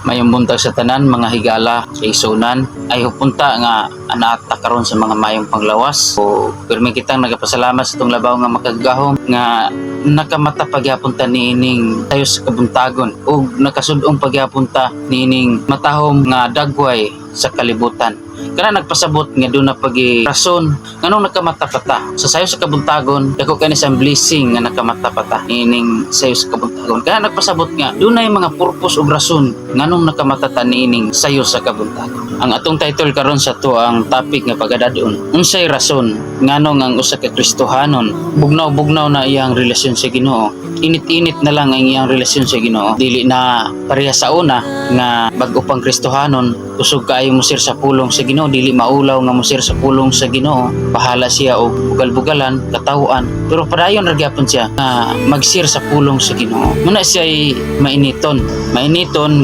Mayong buntag sa tanan mga higala sa igsunan ay hupunta nga anaata karon sa mga mayong panglawas. O pirmi kitang nagapasalamat sa itong labaw nga makagahom nga nakamata pagyapunta niining tayo sa kabuntagon o nakasudong pagyapunta niining matahom nga dagway sa kalibutan. Kana nagpasabot nga doon na rason nganong nakamata pata sa sayo sa kabuntagon dako kani sa blessing nga nakamata pata niining sayo sa kabuntagon. Kana nagpasabot nga doon na mga purpose ug rason nganong nakamata ta niining sayo sa kabuntagon. Ang atong title karon sa to ang topic nga pagadadon unsay rason nganong ang usa ka Kristohanon bugnaw-bugnaw na iyang relasyon sa Ginoo. Init-init na lang ang iyang relasyon sa Ginoo. Dili na pareha sa una nga bag-o pang Kristohanon kusog kaayo musir sa pulong sa Ginoo, dili maulaw nga musir sa pulong sa Ginoo. Bahala siya og bugal-bugalan, katawuan, pero padayon ra gyapon siya nga magsir sa pulong sa Ginoo. Muna siya ay mainiton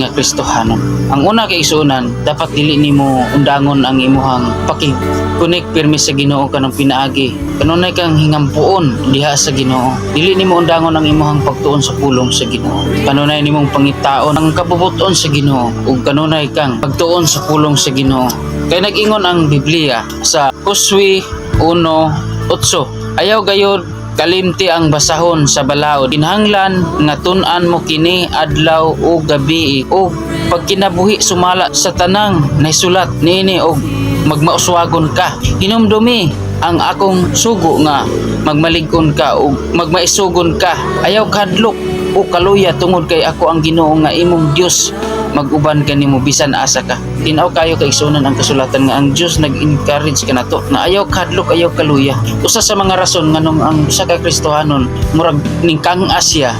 nga Kristohanon. Ang una kay isunan, dapat dili nimo undangon ang imuhang pakikunik pirmi sa Ginoo kanang pinaagi. Kanunay kang hingampuon diha sa Ginoo. Dili nimo undangon ang imuhang pagtuon sa pulong sa Ginoo. Kanunay nimong pangitaon ang kabubuton sa Ginoo ug kanunay kang pagtuon sa pulong sa Ginoo. Kay nag-ingon ang Biblia sa Josue 1:8, ayaw gayud kalimti ang basahon sa balaod. Kinahanglan nga tun-an mo kini adlaw o gabi o pagkinabuhi sumala sa tanang naisulat niini og magmauswagon ka. Hinumdumi ang akong sugo nga magmalig-on ka o magmaisugon ka. Ayaw kadlok o kaluya tungod kay ako ang Ginoo nga imong Dios. Mag-uban ka nimo bisan asa ka. Tinaw kayo kay isunan ang kasulatan nga ang Dios nag-encourage kanato na ayaw kadlok, ayaw kaluya. Usa sa mga rason nganong ang usa ka Kristohanon murag ningkang Asya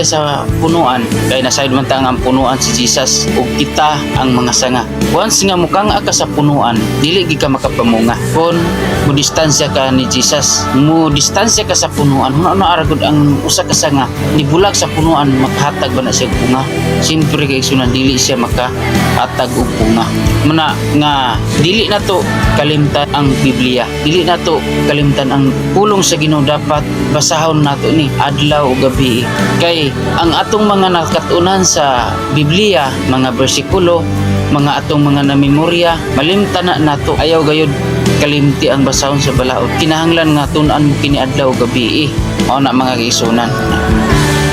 sa punuan kay nasayod man ta ang punuan si Jesus ug kita ang mga sanga. Once nga mukang ka sa punuan, dili gid ka makapamunga. Kon mo distansya ka ni Jesus, mo distansya ka sa punuan, ano aragod ang usa ka sanga ni bulag sa punuan makahatag ba na siya bunga. Siyempre kay isunan dili siya makahatag og bunga. Muna nga dili na to kalimtan ang Biblia, dili na to kalimtan ang pulong sa Ginoo. Dapat basahon nato ni adlaw o gabi kay ang atong mga nakatunan sa Biblia, mga bersikulo, mga atong mga namemorya, malimtan na nato. Ayaw gayud kalimti ang basahon sa balaod. Kinahanglan nga tun-an mo kini adlaw o gabi. Mao na mga kaisunan,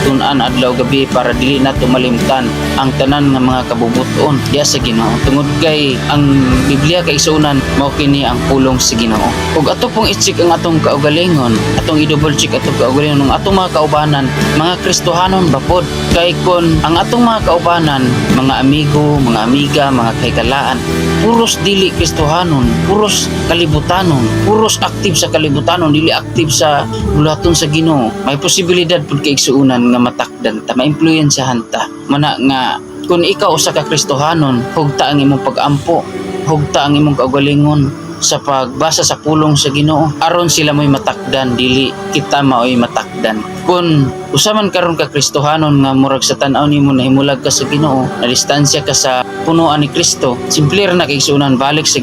tun-an adlaw gabi para dili nato malimtan ang tanan nga mga kabubuton diha sa Ginoo. Tungod kay ang Biblia kay isunan mao kini ang pulong sa Ginoo. Ug ato pong i-check ang atong kaugalingon, atong i-double check atong kaugalingon ng atong mga kaubanan, mga Kristohanon bapod. Kay kon ang atong mga kaubanan, mga amigo, mga amiga, mga kahigalaan, puros dili Kristohanon, puros kalibutanon, puros aktif sa kalibutanon, dili aktif sa bulaton sa Ginoo, may posibilidad pud kay igsuunan nga matakdan ta, maimpluwensyahan ta. Mana nga kung ikaw usa ka Kristohanon, hugta ang imong pag-ampo, hugta ang imong kaugalingon sa pagbasa sa pulong sa Ginoo aron sila mo'y matakdan, dili kita mao'y matakdan. Kung usa man karon ka Kristohanon nga murag sa tan-aw nimo nahimulag ka sa Ginoo, na distansya ka sa punuan ni Kristo, simple ra na kay igsuunan balik sa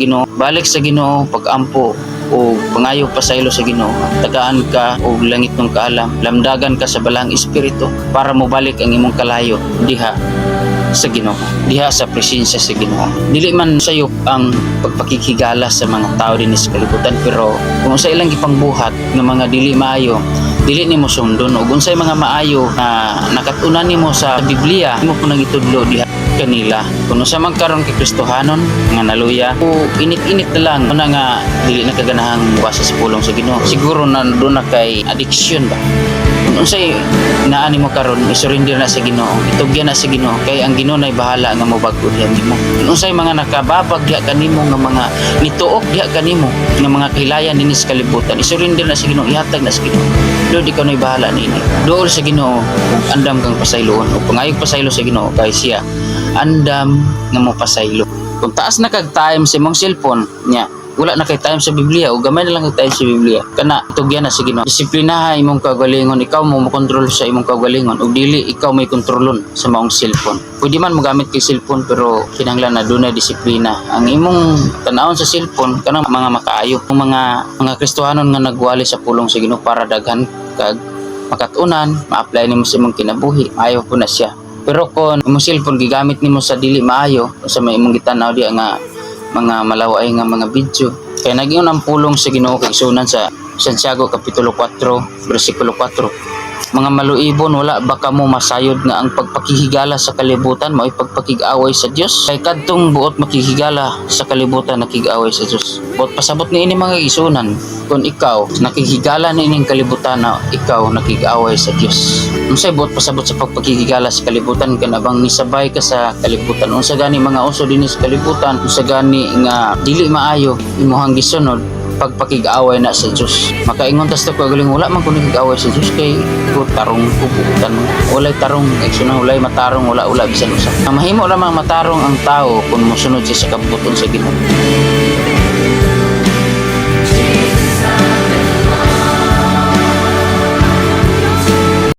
Ginoo, pag-ampo o pangayo pasaylo sa Ginoo, tagaan ka og langit ng kaalam, lamdagan ka sa balahang espiritu para mobalik ang imong kalayo diha sa Ginoo, diha sa presensya sa Ginoo. Dili man sayop ang pagpakikigala sa mga tao dinhi sa kalibutan, pero kung sa ilang gipangbuhat ng mga dili maayo, dili nimo sundon. Ug unsay mga maayo na nakatunan nimo sa Biblia, imo po nang itudlo diha kanila. Kung sa man karon kay Kristohanon nga naluya o init-init na lang una nga dili na kaganahang basa sa pulong sa Ginoo, siguro na doon na kay addiction ba. Kung unsay naani mo karon, isurrender na sa Ginoo, itugyan na sa Ginoo, kay ang Ginoo nay bahala nga mobag-o diha nimo. Kung unsay mga nakababag diha kanimo nga mga nituok diha kanimo nga mga kahilayan dinhi sa kalibutan, isurrender na sa Ginoo, ihatag na sa Ginoo. Lord, ikaw nay bahala nini. Duol sa Ginoo ug andam kang pasayloon ug pangayog pasaylo sa Ginoo kay siya andam nga mo pasaylo. Kung taas na kag time sa imong cellphone nya, wala na kay time sa Biblia o gamay na lang kay time sa Biblia, kana tugyan na sa Ginoo. Disiplinaha imong kaugalingon, ikaw mo makontrol sa imong kaugalingon ug dili ikaw may kontrolon sa maong cellphone. Pwede man mogamit kay cellphone pero kinahanglan na dunay disiplina. Ang imong tan-awon sa cellphone kanang mga makaayo, mga Kristohanon nga nagwali sa pulong sa Ginoo para daghan kag makatunan, ma-apply nimo sa imong kinabuhi, ayaw po na siya. Pero kung imong cellphone gigamit nimo sa dili maayo, sa may imong gitanaw diya nga mga malaway nga mga video, kaya naging ang pulong sa Ginoo kay sunan sa Santiago Kapitulo 4 versikulo 4. Mga maluibon, wala ba kamo masayod nga ang pagpakihigala sa kalibutan mo ay pagpakig-away sa Dios? Kay kadtong buot makihigala sa kalibutan nakig-away sa Dios. Buot pasabot ni ini mga isunan, kung ikaw nakihigala na ining kalibutan na ikaw nakig-away sa Dios. Unsay buot pasabot sa pagpakihigala sa kalibutan kana bang nisabay ka sa kalibutan? Unsa gani mga uso dinhi sa kalibutan? Unsa gani nga dili maayo imong gisunod? Pagpakig-away na sa Diyos. Makaingon tas ko galing wala man ko nagig-away sa Diyos kay ko tarong kubutan mo. Walay tarong, eksuna walay matarong, wala bisan usa. Ang mahimo lamang matarong ang tao kung mosunod siya sa kabuton sa Ginoo.